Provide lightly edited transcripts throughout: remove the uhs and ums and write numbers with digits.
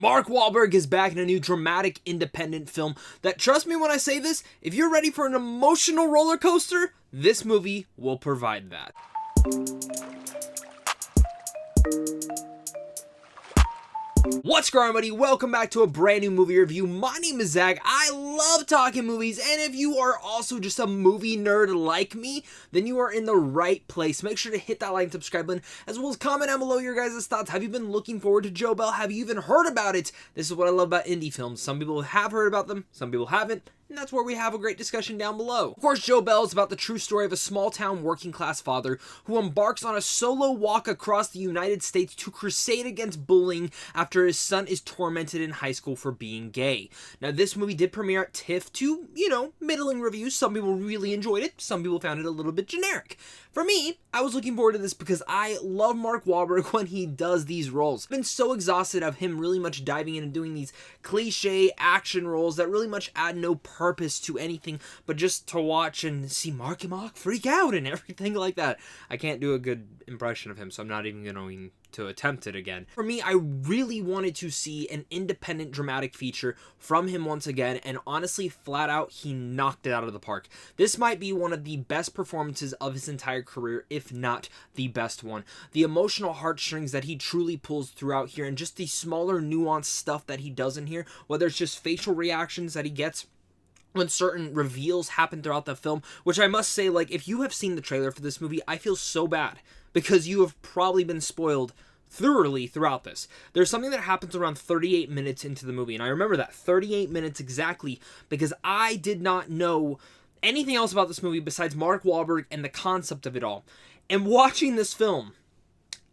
Mark Wahlberg is back in a new dramatic independent film that, trust me when I say this, if you're ready for an emotional roller coaster, this movie will provide that. What's going on, buddy? Welcome back to a brand new movie review. My name is Zach. I love talking movies, and if you are also just a movie nerd like me, then you are in the right place. Make sure to hit that like and subscribe button, as well as comment down below your guys' thoughts. Have you been looking forward to Joe Bell? Have you even heard about it? This is what I love about indie films. Some people have heard about them, some people haven't. And that's where we have a great discussion down below. Of course, Joe Bell is about the true story of a small-town working-class father who embarks on a solo walk across the United States to crusade against bullying after his son is tormented in high school for being gay. Now, this movie did premiere at TIFF to, middling reviews. Some people really enjoyed it. Some people found it a little bit generic. For me, I was looking forward to this because I love Mark Wahlberg when he does these roles. I've been so exhausted of him really much diving in and doing these cliche action roles that really much add no purpose to anything but just to watch and see Marky Mark freak out and everything like that. I can't do a good impression of him, so I'm not even going to attempt it again. For me, I really wanted to see an independent dramatic feature from him once again, and honestly, flat out, he knocked it out of the park. This might be one of the best performances of his entire career, if not the best one. The emotional heartstrings that he truly pulls throughout here, and just the smaller nuanced stuff that he does in here, whether it's just facial reactions that he gets when certain reveals happen throughout the film, which I must say, if you have seen the trailer for this movie, I feel so bad because you have probably been spoiled thoroughly throughout this. There's something that happens around 38 minutes into the movie, and I remember that 38 minutes exactly because I did not know anything else about this movie besides Mark Wahlberg and the concept of it all. And watching this film,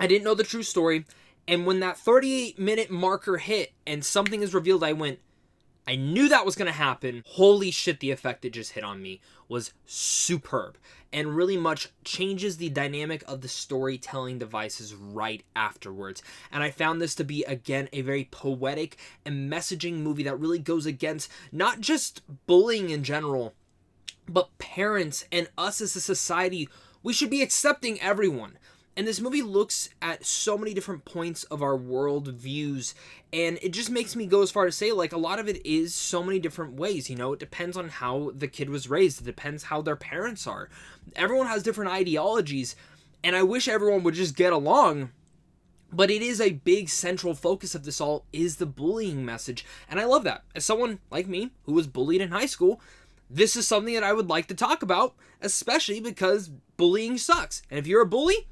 I didn't know the true story, and when that 38-minute marker hit and something is revealed, I knew that was going to happen. Holy shit, the effect it just hit on me was superb and really much changes the dynamic of the storytelling devices right afterwards. And I found this to be, again, a very poetic and messaging movie that really goes against not just bullying in general, but parents and us as a society. We should be accepting everyone. And this movie looks at so many different points of our world views, and it just makes me go as far to say, a lot of it is so many different ways, it depends on how the kid was raised, it depends how their parents are. Everyone has different ideologies, and I wish everyone would just get along, but it is a big central focus of this all is the bullying message, and I love that. As someone like me who was bullied in high school, this is something that I would like to talk about, especially because bullying sucks, and if you're a bully,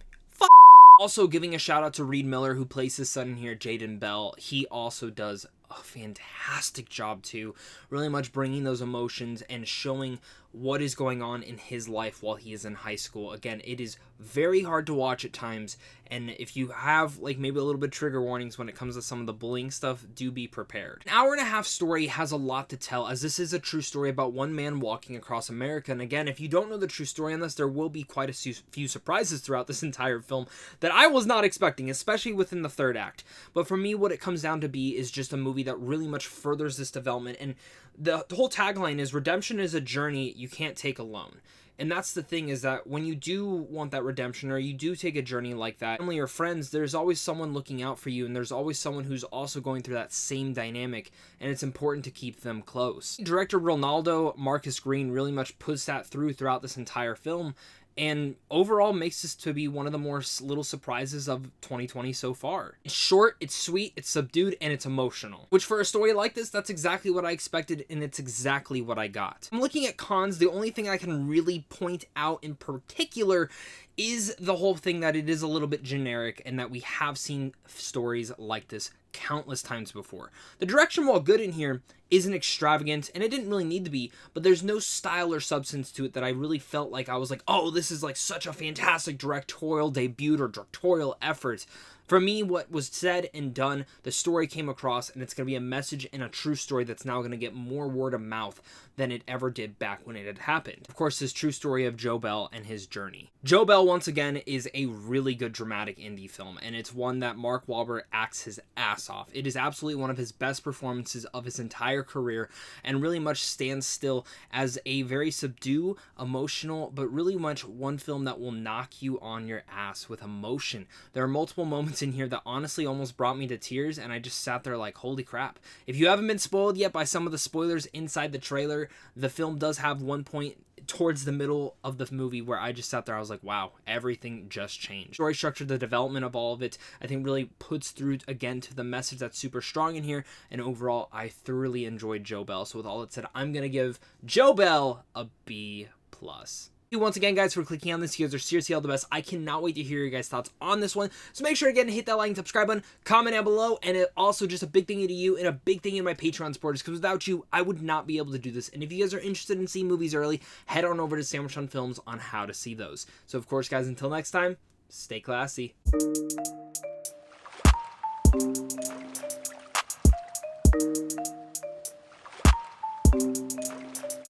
also giving a shout out to Reed Miller, who plays his son in here, Jaden Bell. He also does a fantastic job too, really much bringing those emotions and showing what is going on in his life while he is in high school. Again, it is very hard to watch at times, and if you have maybe a little bit trigger warnings when it comes to some of the bullying stuff, do be prepared. An hour and a half story has a lot to tell, as this is a true story about one man walking across America. And again, if you don't know the true story on this, there will be quite a few surprises throughout this entire film that I was not expecting, especially within the third act. But for me, what it comes down to be is just a movie that really much furthers this development, and the whole tagline is redemption is a journey you can't take alone. And that's the thing, is that when you do want that redemption, or you do take a journey like that, family or friends, there's always someone looking out for you, and there's always someone who's also going through that same dynamic, and it's important to keep them close. Director Ronaldo Marcus Green really much puts that throughout this entire film, and overall makes this to be one of the more little surprises of 2020 so far. It's short, it's sweet, it's subdued, and it's emotional. Which for a story like this, that's exactly what I expected, and it's exactly what I got. I'm looking at cons. The only thing I can really point out in particular is the whole thing that it is a little bit generic, and that we have seen stories like this countless times before. The direction, while good in here, isn't extravagant, and it didn't really need to be, but there's no style or substance to it that I really felt like I was like, oh, this is such a fantastic directorial debut or directorial effort. For me, what was said and done, the story came across, and it's going to be a message and a true story that's now going to get more word of mouth than it ever did back when it had happened. Of course, this true story of Joe Bell and his journey. Joe Bell, once again, is a really good dramatic indie film, and it's one that Mark Wahlberg acts his ass off. It is absolutely one of his best performances of his entire career, and really much stands still as a very subdued, emotional, but really much one film that will knock you on your ass with emotion. There are multiple moments moments in here that honestly almost brought me to tears, and I just sat there like, holy crap. If you haven't been spoiled yet by some of the spoilers inside the trailer, the film does have one point towards the middle of the movie where I just sat there, I was like, wow, everything just changed. Story structure, the development of all of it, I think really puts through again to the message that's super strong in here, and overall, I thoroughly enjoyed Joe Bell. So with all that said, I'm gonna give Joe Bell a B+. Thank you once again, guys, for clicking on this. You guys are seriously all the best. I cannot wait to hear your guys' thoughts on this one. So make sure again to hit that like and subscribe button, comment down below, and it also just a big thing to you and a big thing in my Patreon supporters, because without you, I would not be able to do this. And if you guys are interested in seeing movies early, head on over to Sandwich on Films on how to see those. So of course, guys, until next time, stay classy.